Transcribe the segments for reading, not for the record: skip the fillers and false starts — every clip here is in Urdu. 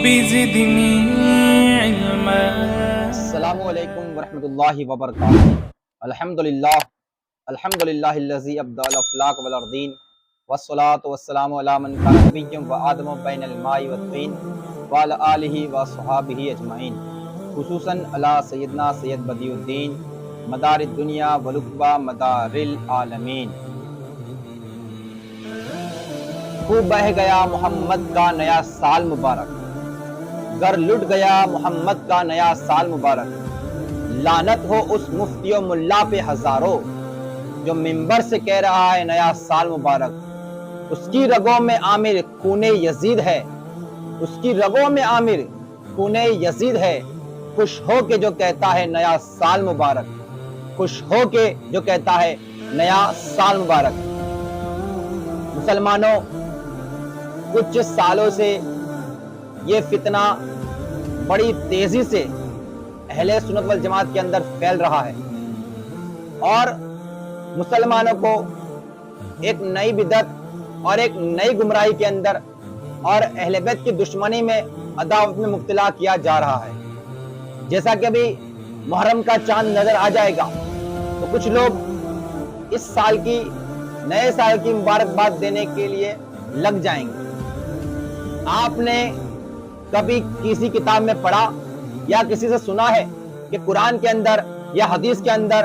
بزدني علما. السلام علیکم ورحمۃ اللہ وبرکاتہ. الحمدللہ الذی ابدع الافلاک والارضین والصلاة والسلام علی من کان نبیا وآدم بین الماء والطین وعلی آلہ وصحابہ اجمعین، خصوصاً علی سیدنا سید بدیع الدین مدار الدنیا ولقبہ مدار العالمین. خوب بہ گیا محمد کا نیا سال مبارک، گر لٹ گیا محمد کا نیا سال مبارک. لعنت ہو اس مفتی و ملا پہ ہزاروں جو منبر سے کہہ رہا ہے نیا سال مبارک. اس کی رگوں میں عامر خون یزید ہے، اس کی رگوں میں عامر خون یزید ہے. خوش ہو کے جو کہتا ہے نیا سال مبارک، خوش ہو کے جو کہتا ہے نیا سال مبارک. مسلمانوں، کچھ سالوں سے یہ فتنہ بڑی تیزی سے اہل سنت والجماعت کے اندر پھیل رہا ہے اور مسلمانوں کو ایک نئی بدعت اور ایک نئی گمراہی کے اندر اور اہل بیت کی دشمنی میں، عداوت میں مبتلا کیا جا رہا ہے. جیسا کہ ابھی محرم کا چاند نظر آ جائے گا تو کچھ لوگ اس سال کی، نئے سال کی مبارکباد دینے کے لیے لگ جائیں گے. آپ نے کبھی کسی کتاب میں پڑھا یا کسی سے سنا ہے کہ قرآن کے اندر یا حدیث کے اندر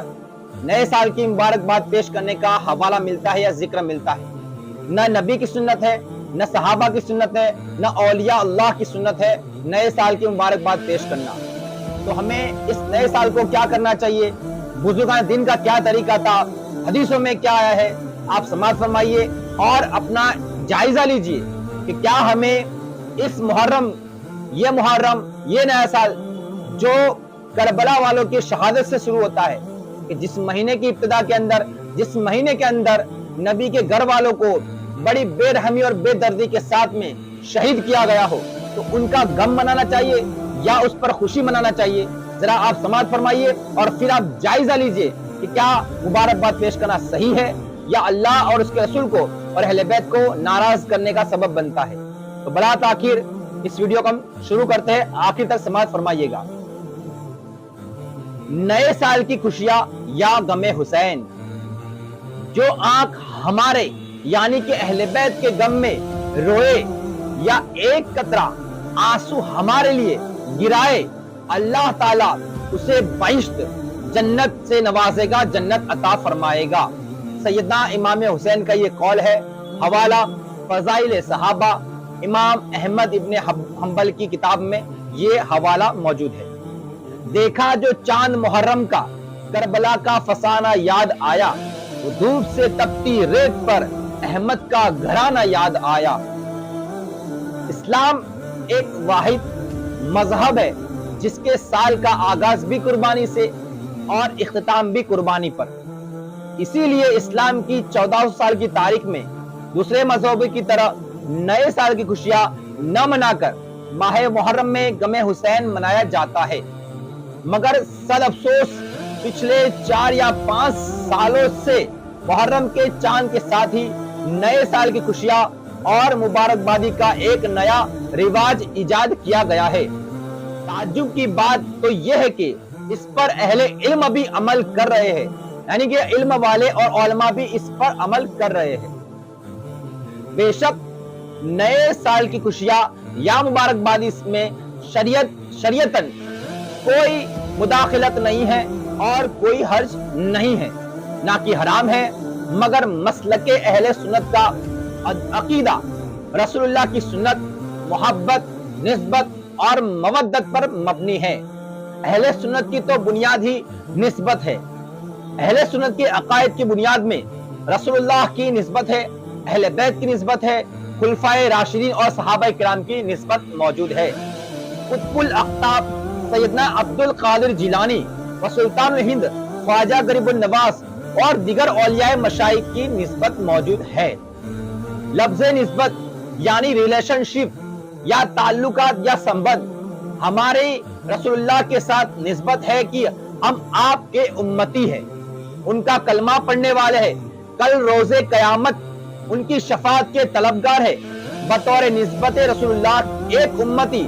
نئے سال کی مبارکباد پیش کرنے کا حوالہ ملتا ہے یا ذکر ملتا ہے؟ نہ نبی کی سنت ہے، نہ صحابہ کی سنت ہے، نہ اولیاء اللہ کی سنت ہے نئے سال کی مبارکباد پیش کرنا. تو ہمیں اس نئے سال کو کیا کرنا چاہیے؟ بزرگان دین کا کیا طریقہ تھا؟ حدیثوں میں کیا آیا ہے؟ آپ سماعت فرمائیے اور اپنا جائزہ لیجئے کہ کیا ہمیں اس محرم، یہ نیا سال جو کربلا والوں کی شہادت سے شروع ہوتا ہے، کہ جس مہینے کی ابتدا کے اندر، جس مہینے کے اندر نبی کے گھر والوں کو بڑی بے رحمی اور بے دردی کے ساتھ میں شہید کیا گیا ہو، تو ان کا غم منانا چاہیے یا اس پر خوشی منانا چاہیے؟ ذرا آپ سماعت فرمائیے اور پھر آپ جائزہ لیجئے کہ کیا مبارکباد پیش کرنا صحیح ہے یا اللہ اور اس کے رسول کو اور اہل بیت کو ناراض کرنے کا سبب بنتا ہے. تو بلا تاخیر اس ویڈیو کو ہم شروع کرتے ہیں، آخر تک سماعت فرمائیے گا. نئے سال کی خوشیاں یا غم حسین. جو آنکھ ہمارے یعنی کہ اہل بیت کے غم میں روئے یا ایک قطرہ آنسو ہمارے لیے گرائے، اللہ تعالیٰ اسے بہشت جنت سے نوازے گا، جنت عطا فرمائے گا. سیدنا امام حسین کا یہ قول ہے. حوالہ فضائل صحابہ، امام احمد ابن حنبل کی کتاب میں یہ حوالہ موجود ہے. دیکھا جو چاند محرم کا، کربلا کا فسانہ یاد آیا، وہ دھوپ سے تپتی ریت پر احمد کا گھرانہ یاد آیا. اسلام ایک واحد مذہب ہے جس کے سال کا آغاز بھی قربانی سے اور اختتام بھی قربانی پر. اسی لیے اسلام کی 1400 سال کی تاریخ میں دوسرے مذہبوں کی طرح نئے سال کی خوشیاں نہ منا کر ماہ محرم میں غم حسین منایا جاتا ہے. مگر صد افسوس پچھلے 4 یا 5 سالوں سے محرم کے چاند کے ساتھ ہی نئے سال کی خوشیاں اور مبارکبادی کا ایک نیا رواج ایجاد کیا گیا ہے. تعجب کی بات تو یہ ہے کہ اس پر اہل علم بھی عمل کر رہے ہیں، یعنی کہ علم والے اور علماء بھی اس پر عمل کر رہے ہیں. بے شک نئے سال کی خوشیاں یا مبارکبادی میں شریعتاً کوئی مداخلت نہیں ہے اور کوئی حرج نہیں ہے، نہ کہ حرام ہے، مگر مسلک اہل سنت کا عقیدہ رسول اللہ کی سنت محبت، نسبت اور مودت پر مبنی ہے. اہل سنت کی تو بنیاد ہی نسبت ہے. اہل سنت کے عقائد کی بنیاد میں رسول اللہ کی نسبت ہے، اہل بیت کی نسبت ہے، خلفائے راشدین اور صحابہ کرام کی نسبت موجود ہے. قطب الاقطاب سیدنا عبد القادر جیلانی و سلطان ہند خواجہ غریب النواز اور دیگر اولیاء مشائخ کی نسبت موجود ہے. لفظ نسبت یعنی ریلیشن شپ یا تعلقات یا سمبند ہمارے رسول اللہ کے ساتھ نسبت ہے کہ ہم آپ کے امتی ہیں، ان کا کلمہ پڑھنے والے ہیں، کل روز قیامت ان کی شفاعت کے طلبگار ہے. بطور نسبت رسول اللہ ایک امتی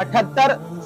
78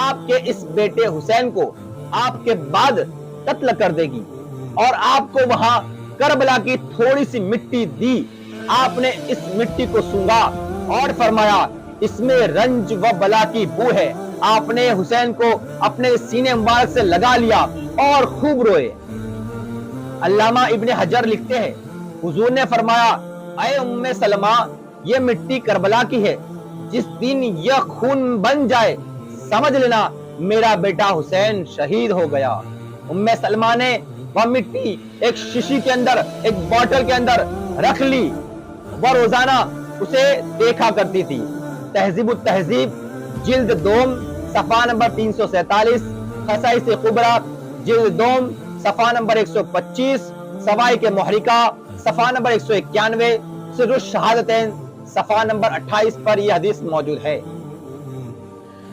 آپ کے اس بیٹے حسین کو آپ کے بعد قتل کر دے گی، اور آپ کو وہاں کربلا کی تھوڑی سی مٹی دی، آپ نے اس مٹی کو سونگا اور فرمایا اس میں رنج و بلا کی بو ہے، آپ نے حسین کو اپنے سینے مبارک سے لگا لیا اور خوب روئے۔ علامہ ابن حجر لکھتے ہیں حضور نے فرمایا اے ام سلمہ، یہ مٹی کربلا کی ہے، جس دن یہ خون بن جائے سمجھ لینا میرا بیٹا حسین شہید ہو گیا۔ ام سلمہ نے وہ مٹی ایک شیشی کے اندر، ایک بوتل کے اندر رکھ لی، وہ روزانہ اسے دیکھا کرتی تھی۔ تہذیب التہذیب جلد دوم صفحہ نمبر 347، خصائص کبریٰ جلد دوم صفحہ نمبر 125، سوائق محرقہ صفحہ نمبر 191، سر الشہادتین صفحہ نمبر 28 پر یہ حدیث موجود ہے۔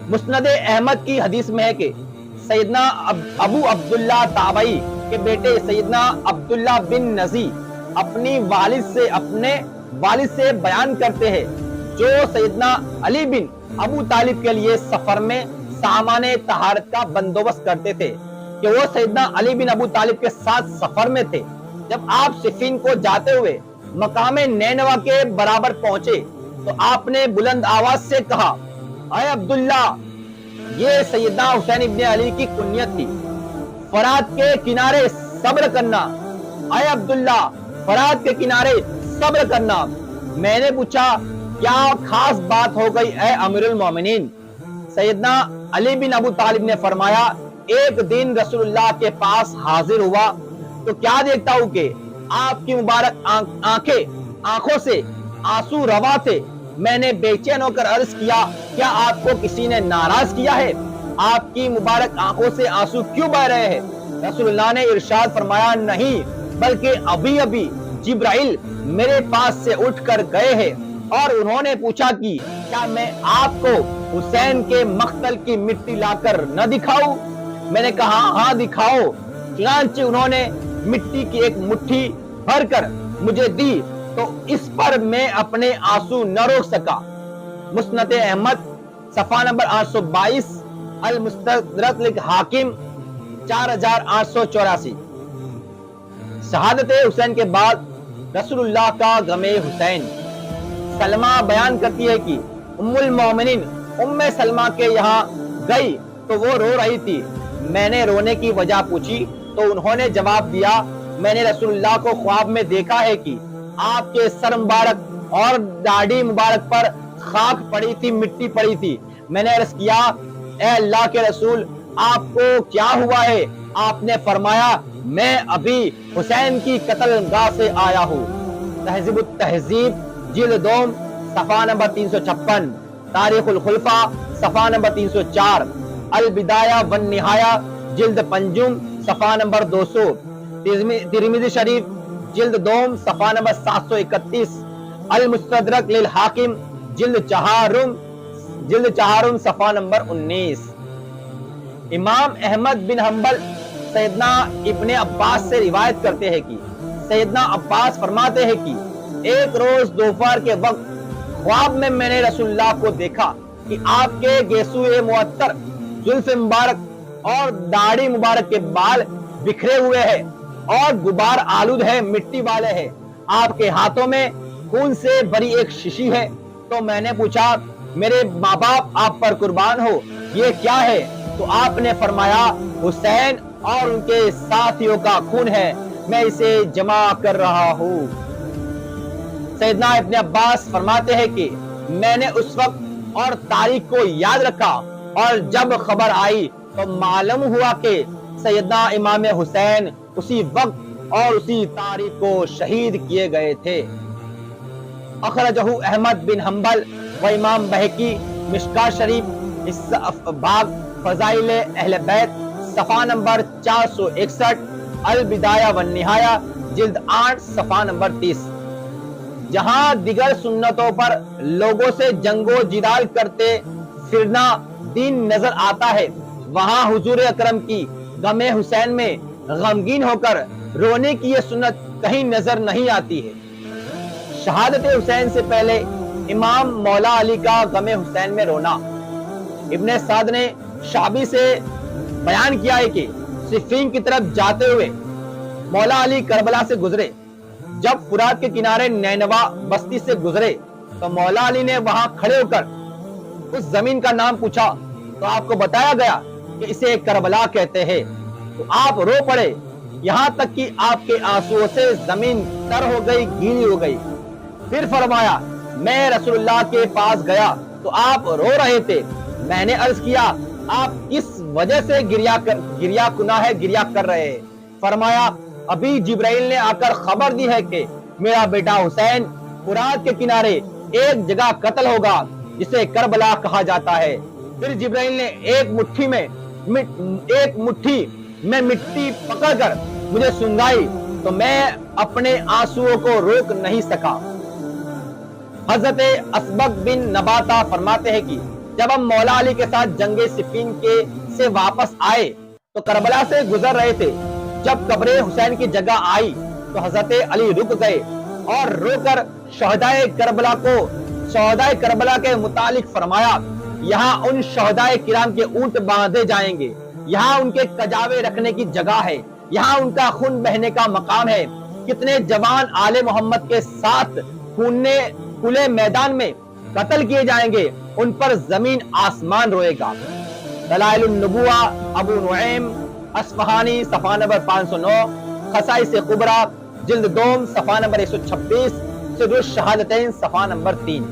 مسند احمد کی حدیث میں ہے کہ سیدنا ابو عبداللہ تابعی کے بیٹے سیدنا عبداللہ بن نزی اپنے والد سے بیان کرتے ہیں، جو سیدنا علی بن ابو طالب کے لیے سفر میں سامان طہارت کا بندوبست کرتے تھے، کہ وہ سیدنا علی بن ابو طالب کے ساتھ سفر میں تھے۔ جب آپ صفین کو جاتے ہوئے مقام نینوا کے برابر پہنچے تو آپ نے بلند آواز سے کہا اے عبداللہ، یہ سیدنا حسین ابن علی کی کنیت تھی، فرات کے کنارے صبر کرنا، اے عبداللہ فرات کے کنارے صبر کرنا۔ میں نے پوچھا کیا خاص بات ہو گئی اے امیر المومنین؟ سیدنا علی بن ابو طالب نے فرمایا ایک دن رسول اللہ کے پاس حاضر ہوا تو کیا دیکھتا ہوں کہ آپ کی مبارک آنکھوں سے آنسو روا تھے۔ میں نے بے چین ہو کر عرض کیا کیا آپ کو کسی نے ناراض کیا ہے؟ آپ کی مبارک آنکھوں سے آنسو کیوں بہ رہے ہیں؟ رسول اللہ نے ارشاد فرمایا نہیں، بلکہ ابھی جبرائیل میرے پاس سے اٹھ کر گئے ہیں اور انہوں نے پوچھا کہ کیا میں آپ کو حسین کے مقتل کی مٹی لا کر نہ دکھاؤں؟ میں نے کہا ہاں دکھاؤ۔ چنانچہ انہوں نے مٹی کی ایک مٹھی بھر کر مجھے دی تو اس پر میں اپنے آنسو نہ روک سکا۔ مسند احمد صفحہ نمبر 822، المستدرک للحاکم 4884۔ شہادت حسین کے بعد رسول اللہ کا غم حسین۔ سلمہ بیان کرتی ہے کہ ام المومنین ام سلمہ کے یہاں گئی تو وہ رو رہی تھی۔ میں نے رونے کی وجہ پوچھی تو انہوں نے جواب دیا میں نے رسول اللہ کو خواب میں دیکھا ہے کہ آپ کے سر مبارک اور داڑھی مبارک پر خاک پڑی تھی، مٹی پڑی تھی۔ میں نے عرض کیا اے اللہ کے رسول آپ کو کیا ہوا ہے؟ آپ نے فرمایا میں ابھی حسین کی قتل گاہ سے آیا ہوں۔ تہذیب التہذیب جلد دوم صفحہ نمبر 356، تاریخ الخلفاء صفحہ نمبر 304، البدایہ والنہایہ جلد پنجم صفحہ نمبر 200، ترمذی شریف جلد دوم صفحہ نمبر 731، المستدرک للحاکم جلد چہارم صفحہ نمبر 19۔ امام احمد بن حنبل سیدنا ابن عباس سے روایت کرتے ہیں کہ سیدنا عباس فرماتے ہیں کہ ایک روز دوپہر کے وقت خواب میں نے رسول اللہ کو دیکھا کہ آپ کے گیسوئے معطر زلف مبارک اور داڑھی مبارک کے بال بکھرے ہوئے ہیں اور غبار آلود ہے، مٹی والے ہیں۔ آپ کے ہاتھوں میں خون سے بھری ایک شیشی ہے۔ تو میں نے پوچھا میرے ماں باپ آپ پر قربان ہو یہ کیا ہے؟ تو آپ نے فرمایا حسین اور ان کے ساتھیوں کا خون ہے، میں اسے جمع کر رہا ہوں۔ سیدنا ابن عباس فرماتے ہیں کہ میں نے اس وقت اور تاریخ کو یاد رکھا اور جب خبر آئی تو معلوم ہوا کہ سیدنا امام حسین اسی وقت اور اسی تاریخ کو شہید کیے گئے تھے۔ اخرجہ احمد بن حنبل و امام بہقی مشکاۃ شریف باب فضائل اہل بیت صفحہ نمبر 461، البدایہ والنہایہ جلد 8 صفحہ نمبر 30۔ جہاں دیگر سنتوں پر لوگوں سے جنگ و جدال کرتے پھرنا دین نظر آتا ہے، وہاں حضور اکرم کی غم حسین میں غمگین ہو کر رونے کی یہ سنت کہیں نظر نہیں آتی ہے۔ شہادت حسین سے پہلے امام مولا علی کا غم حسین میں رونا۔ ابن سعد نے شعبی سے بیان کیا ہے کہ صفین کی طرف جاتے ہوئے مولا علی کربلا سے گزرے. جب فرات کے کنارے نینوا بستی سے گزرے تو مولا علی نے وہاں کھڑے ہو کر اس زمین کا نام پوچھا تو آپ کو بتایا گیا کہ اسے کربلا کہتے ہیں. تو آپ رو پڑے, یہاں تک کہ آپ کے آنسوؤں سے زمین تر ہو گئی, گیلی ہو گئی. پھر فرمایا میں رسول اللہ کے پاس گیا تو آپ رو رہے تھے. میں نے عرض کیا آپ کس وجہ سے گریا کر رہے ہیں؟ فرمایا ابھی جبرائیل نے آ کر خبر دی ہے کہ میرا بیٹا حسین فرات کے کنارے ایک جگہ قتل ہوگا جسے کربلا کہا جاتا ہے. پھر جبرائیل نے ایک مٹھی میں مٹی پکڑ کر مجھے سنگائی تو میں اپنے آنسوؤں کو روک نہیں سکا. حضرت اسبق بن نباتہ فرماتے ہیں کہ جب ہم مولا علی کے ساتھ جنگ صفین سے واپس آئے تو کربلا سے گزر رہے تھے. جب قبر حسین کی جگہ آئی تو حضرت علی رک گئے اور رو کر شہدائے کربلا کے متعلق فرمایا یہاں ان شہدائے کرام کے اونٹ باندھے جائیں گے, یہاں ان کے کجاوے رکھنے کی جگہ ہے, یہاں ان کا خون بہنے کا مقام ہے. کتنے جوان آل محمد کے ساتھ کھلے میدان میں قتل کیے جائیں گے, ان پر زمین آسمان روئے گا. دلائل النبوہ ابو نعیم اصفہانی صفحہ نمبر 509, خصائص کبریٰ جلد دوم صفحہ نمبر 126, سر الشہادتین صفحہ نمبر 3.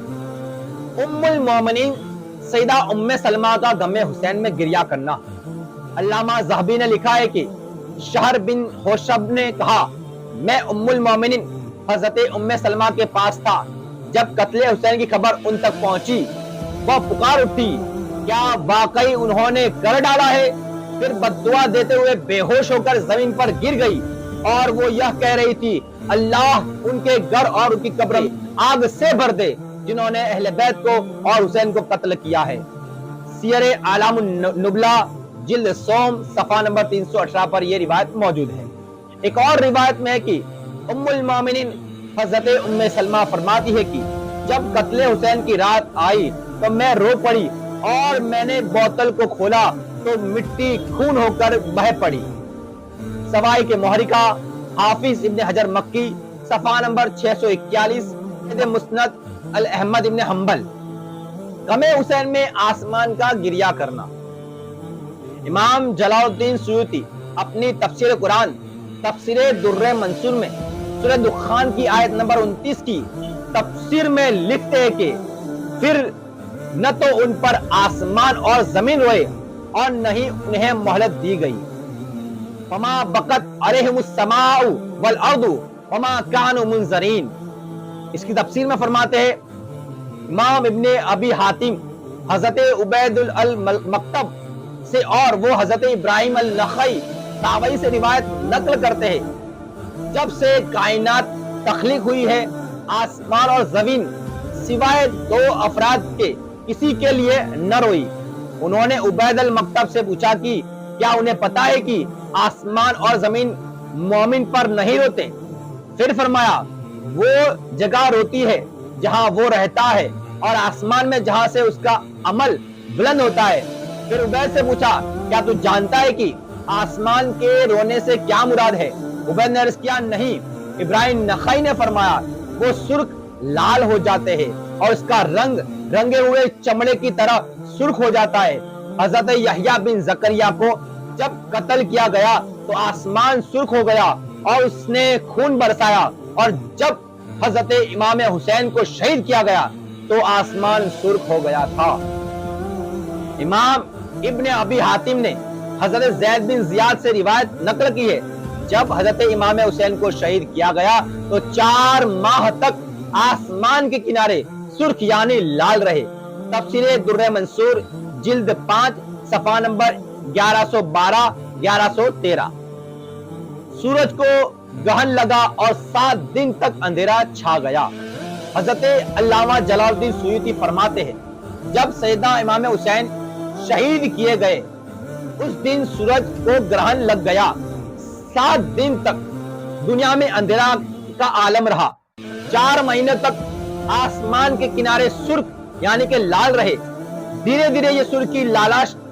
ام المومنین سیدہ ام سلمہ کا غم حسین میں گریہ کرنا. علامہ ذہبی نے لکھا ہے کہ شہر بن حوشب نے کہا میں ام المومنین حضرت ام سلمہ کے پاس تھا. جب قتل حسین کی خبر ان تک پہنچی وہ پکار اٹھی کیا واقعی انہوں نے کر ڈالا ہے. پھر بددعا دیتے ہوئے بے ہوش ہو کر زمین پر گر گئی اور وہ یہ کہہ رہی تھی اللہ ان کے گھر اور ان کی قبریں آگ سے بھر دے جنہوں نے اہل بیت کو اور حسین کو قتل کیا ہے. سیر اعلام النبلہ جلد سوم صفحہ نمبر 318 پر یہ روایت موجود ہے. ایک اور روایت میں ہے کہ ام المومنین حضرت ام سلمہ فرماتی ہے کہ جب قتل حسین کی رات آئی تو میں رو پڑی اور میں نے بوتل کو کھولا تو مٹی خون ہو کر بہہ پڑی. سوائی کے محرکہ حافظ ابن حجر مکی صفحہ نمبر 641, مسند احمد ابن حنبل. غم حسین میں آسمان کا گریہ کرنا. امام جلال الدین سیوطی اپنی تفسیر قرآن تفسیر در منصور میں سورہ دخان کی آیت نمبر 29 کی تفسیر میں لکھتے ہیں کہ پھر نہ تو ان پر آسمان اور زمین روئے اور نہ ہی انہیں مہلت دی گئی. فما بقت علیہم السماء والارض وما كانوا منظرین. اس کی تفسیر میں فرماتے ہیں امام ابن ابی حاتم حضرت عبید المکتب سے اور وہ حضرت ابراہیم النخعی تابعی سے روایت نقل کرتے ہیں جب سے کائنات تخلیق ہوئی ہے آسمان اور زمین سوائے 2 افراد کے کسی کے لیے نہ روئی. انہوں نے عبید المکتب سے پوچھا کہ کیا انہیں پتا ہے کہ آسمان اور زمین مومن پر نہیں روتے. پھر فرمایا وہ جگہ روتی ہے جہاں وہ رہتا ہے اور آسمان میں جہاں سے اس کا عمل بلند ہوتا ہے. پھر عبید سے پوچھا کیا تو جانتا ہے کہ آسمان کے رونے سے کیا مراد ہے. عبید نے عرض کیا نہیں. ابراہیم نخعی نے فرمایا وہ سرخ لال ہو جاتے ہیں اور اس کا رنگ رنگے ہوئے چمڑے کی طرح سرخ ہو جاتا ہے. حضرت یحییٰ بن زکریا کو جب قتل کیا گیا تو آسمان سرخ ہو گیا اور اس نے خون برسایا اور جب حضرت امام حسین کو شہید کیا گیا تو آسمان سرخ ہو گیا تھا. امام ابن ابی حاتم نے حضرت زید بن زیاد سے روایت نقل کی ہے جب حضرت امام حسین کو شہید کیا گیا تو 4 ماہ تک آسمان کے کنارے سرخ یعنی لال رہے. تفسیر در منصور جلد 5 صفحہ نمبر 1112 1113. سورج کو گہن لگا اور 7 دن تک اندھیرا چھا گیا. حضرت علامہ جلال الدین سیوطی فرماتے ہیں جب سیدنا امام حسین شہید کیے گئے اس دن سورج کو گرہن لگ گیا. 7 دن تک دنیا میں اندھیرا کا عالم رہا. 4 مہینے تک آسمان کے کنارے سرخ یعنی کہ لال رہے. دھیرے دھیرے یہ سرخی لالش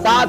7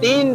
3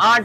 8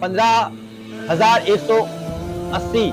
15180।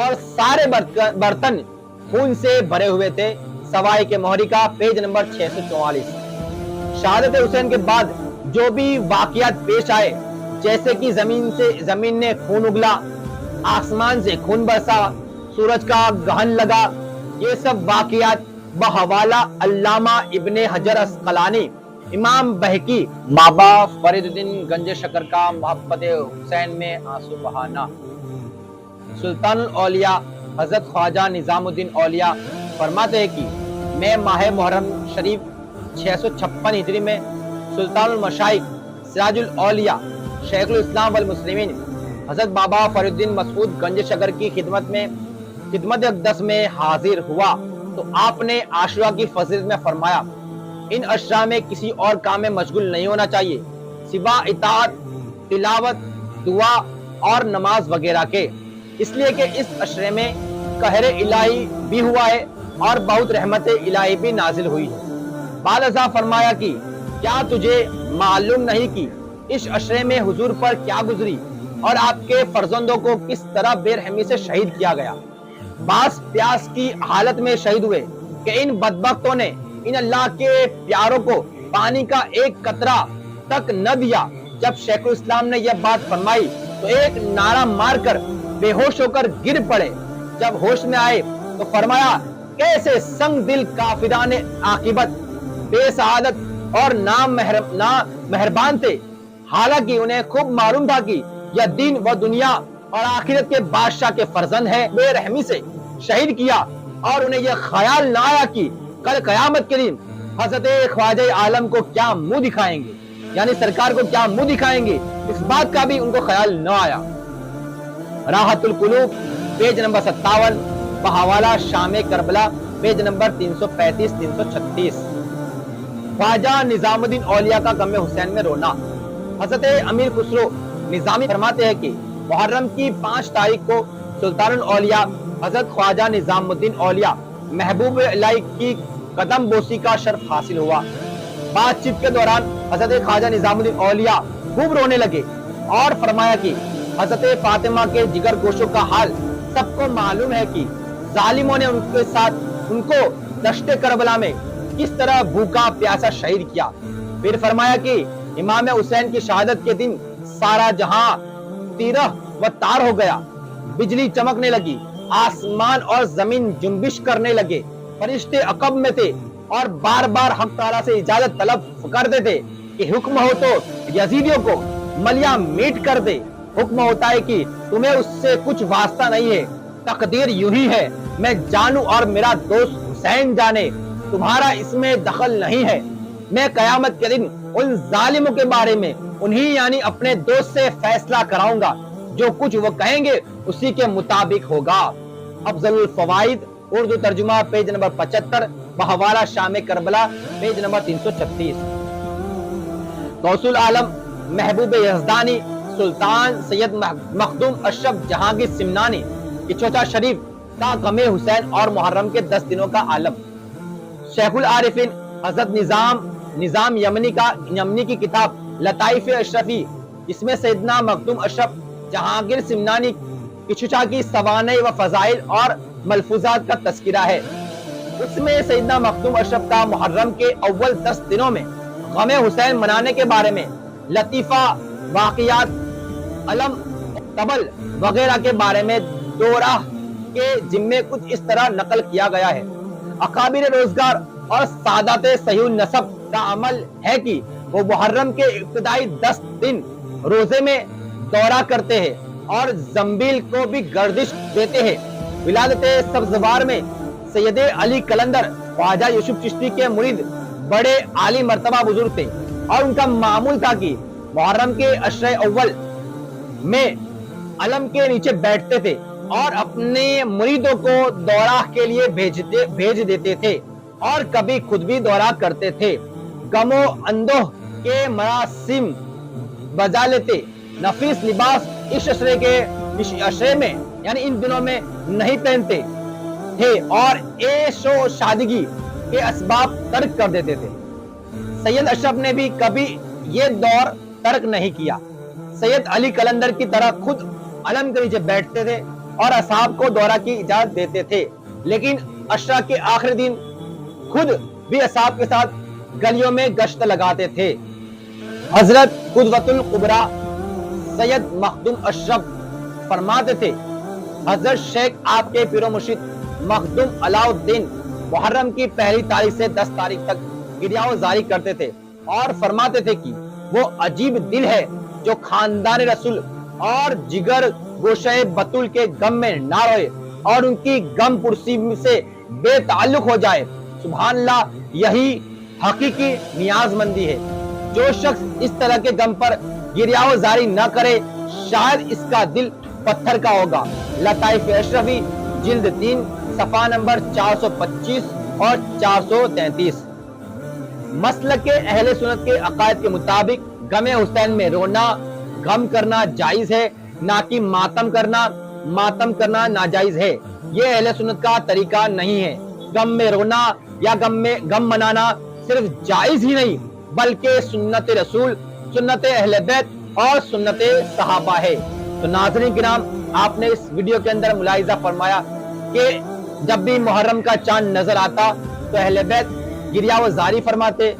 اور سارے برتن خون سے بھرے ہوئے تھے۔ سوائے کے مہری کا پیج نمبر 644۔ شہادت حسین کے بعد جو بھی واقعات پیش آئے، جیسے کہ زمین نے خون اگلا، آسمان سے خون برسا، سورج کا گرہن لگا، یہ سب واقعات بحوالہ علامہ ابن حجر عسقلانی، امام بہقی، بابا فرید الدین گنج شکر کا محبت حسین میں آنسو بہانا۔ سلطان الاولیاء حضرت خواجہ نظام الدین اولیاء فرماتے ہیں کہ میں ماہ محرم شریف 656 ہجری میں سلطان المشائخ سراج الاولیاء شیخ الاسلام والمسلمین حضرت بابا فرید الدین مسعود گنج شکر کی خدمت اقدس میں حاضر ہوا تو آپ نے عاشورہ کی فضیلت میں فرمایا، ان اشرا میں کسی اور کام میں مشغول نہیں ہونا چاہیے سوا اطاعت، تلاوت، دعا اور نماز وغیرہ کے، اس لیے کہ اس اشرے میں قہر الہی بھی ہوا ہے اور بہت رحمت الہی بھی نازل ہوئی ہے۔ بعد ازاں فرمایا کہ کیا تجھے معلوم نہیں کہ اس اشرے میں حضور پر کیا گزری اور آپ کے فرزندوں کو کس طرح بے رحمی سے شہید کیا گیا؟ بعض پیاس کی حالت میں شہید ہوئے کہ ان بدبختوں نے ان اللہ کے پیاروں کو پانی کا ایک قطرہ تک نہ دیا۔ جب شیخ الاسلام نے یہ بات فرمائی تو ایک نعرہ مار کر بے ہوش ہو کر گر پڑے۔ جب ہوش میں آئے تو فرمایا، کیسے سنگ دل کافران عاقبت، بے سعادت اور مہربان تھے، حالانکہ انہیں خوب معلوم تھا کہ یہ دین و دنیا اور آخرت کے بادشاہ کے فرزند ہے، بے رحمی سے شہید کیا، اور انہیں یہ خیال نہ آیا کہ کل قیامت کے دن حضرت خواجہ عالم کو کیا منہ دکھائیں گے، یعنی سرکار کو کیا منہ دکھائیں گے، اس بات کا بھی ان کو خیال نہ آیا۔ راحت القلوب پیج نمبر 57، بحوالہ شام کربلا پیج نمبر 335-336۔ خواجہ نظام الدین اولیاء کا غم حسین میں رونا۔ حضرت امیر خسرو نظامی فرماتے ہیں کہ محرم کی 5 تاریخ کو سلطان الاولیاء حضرت خواجہ نظام الدین اولیاء محبوب الہی کی قدم بوسی کا شرف حاصل ہوا۔ بات چیت کے دوران حضرت خواجہ نظام الدین اولیاء خوب رونے لگے اور فرمایا کہ حضرت فاطمہ کے جگر گوشوں کا حال سب کو معلوم ہے کہ ظالموں نے ان کو دشت کربلا میں کس طرح بھوکا پیاسا شہید کیا۔ پھر فرمایا کہ امام حسین کی شہادت کے دن سارا جہاں تیرہ و تار ہو گیا، بجلی چمکنے لگی، آسمان اور زمین جنبش کرنے لگے، فرشتے عقب میں تھے اور بار بار حق تعالیٰ سے اجازت طلب کرتے تھے کہ حکم ہو تو یزیدیوں کو ملیاں میٹ کر دے، حکم ہوتا ہے کہ تمہیں اس سے کچھ واسطہ نہیں ہے، تقدیر یوں ہی ہے، میں جانوں اور میرا دوست حسین جانے، تمہارا اس میں دخل نہیں ہے، میں قیامت کے دن ان ظالموں کے بارے میں انہی یعنی اپنے دوست سے فیصلہ کراؤں گا، جو کچھ وہ کہیں گے اسی کے مطابق ہوگا۔ افضل الفوائد اردو ترجمہ پیج نمبر 75، بحوالہ شام کربلا پیج نمبر 336۔ غوث العالم محبوب یزدانی سلطان سید مخدوم اشرف جہانگیر سمنانی کی چوچا شریف کا غم حسین اور محرم کے 10 دنوں کا عالم۔ شیخ العارفین حضرت نظام یمنی کی کتاب لطائف اشرفی، اس میں سیدنا مخدوم اشرف جہانگیر سمنانی کی چچا کی سوانح و فضائل اور ملفوظات کا تذکرہ ہے۔ اس میں سیدنا مخدوم اشرف کا محرم کے اول 10 دنوں میں غم حسین منانے کے بارے میں لطیفہ، واقعات، علم، طبل وغیرہ کے بارے میں دورہ کے ذمے کچھ اس طرح نقل کیا گیا ہے۔ اکابر روزگار اور سادات صحیح النسب کا عمل ہے کہ وہ محرم کے ابتدائی 10 دن روزے میں دورہ کرتے ہیں اور زنبیل کو بھی گردش دیتے ہیں۔ ولادت سبزوار میں سید علی قلندر خواجہ یوسف چشتی کے مرید بڑے عالی مرتبہ بزرگ تھے اور ان کا معمول تھا کہ محرم کے عشرہ اول میں علم کے نیچے بیٹھتے تھے اور اپنے مریدوں کو دورہ کے لیے بھیج دیتے تھے اور کبھی خود بھی دورہ کرتے تھے۔ غم و اندوہ کے مراسم بجا لیتے، نفیس لباس اس عشرے میں یعنی ان دنوں میں نہیں پہنتے تھے اور عیش و شادگی کے اسباب ترک کر دیتے تھے۔ سید اشرف نے بھی کبھی یہ دور ترک نہیں کیا۔ سید علی قلندر کی طرح خود علم کے نیچے بیٹھتے تھے اور اصحاب کو دورہ کی اجازت دیتے تھے، لیکن عشرہ کے آخری دن خود بھی اصحاب کے ساتھ گلیوں میں گشت لگاتے تھے۔ حضرت قدوۃ الکبریٰ سید مخدوم اشرف فرماتے تھے، حضرت شیخ آپ کے پیر و مرشد مخدوم علاء الدین محرم کی پہلی تاریخ سے 10 تاریخ تک گریہ جاری کرتے تھے اور فرماتے تھے کہ وہ عجیب دل ہے جو خاندان رسول اور جگر گوشہ بطول کے غم میں نہ روئے اور ان کی غم پرسی سے بے تعلق ہو جائے۔ سبحان اللہ، یہی حقیقی نیاز مندی ہے۔ جو شخص اس طرح کے غم پر گریہ جاری نہ کرے شاید اس کا دل پتھر کا ہوگا۔ لطائف اشرفی جلد 3 صفحہ نمبر 425 اور 433۔ مسلک اہل سنت کے عقائد کے مطابق غم حسین میں رونا، غم کرنا جائز ہے، نہ کہ ماتم کرنا ناجائز ہے۔ یہ اہل سنت کا طریقہ نہیں ہے۔ غم میں رونا یا غم منانا صرف جائز ہی نہیں بلکہ سنت رسول، سنت اہل بیت اور سنت صحابہ ہے۔ تو ناظرین کرام، آپ نے اس ویڈیو کے اندر ملاحظہ فرمایا کہ جب بھی محرم کا چاند نظر آتا تو اہل بیت گریہ جاری فرماتے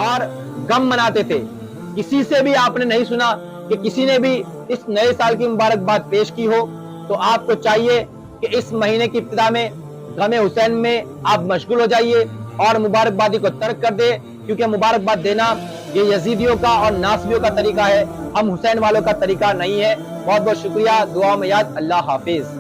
اور غم مناتے تھے۔ کسی سے بھی آپ نے نہیں سنا کہ کسی نے بھی اس نئے سال کی مبارکباد پیش کی ہو۔ تو آپ کو چاہیے کہ اس مہینے کی ابتدا میں غم حسین میں آپ مشغول ہو جائیے اور مبارکبادی کو ترک کر دے، کیونکہ مبارکباد دینا یہ یزیدیوں کا اور ناصبیوں کا طریقہ ہے، ہم حسین والوں کا طریقہ نہیں ہے۔ بہت بہت شکریہ، دعا میں یاد، اللہ حافظ۔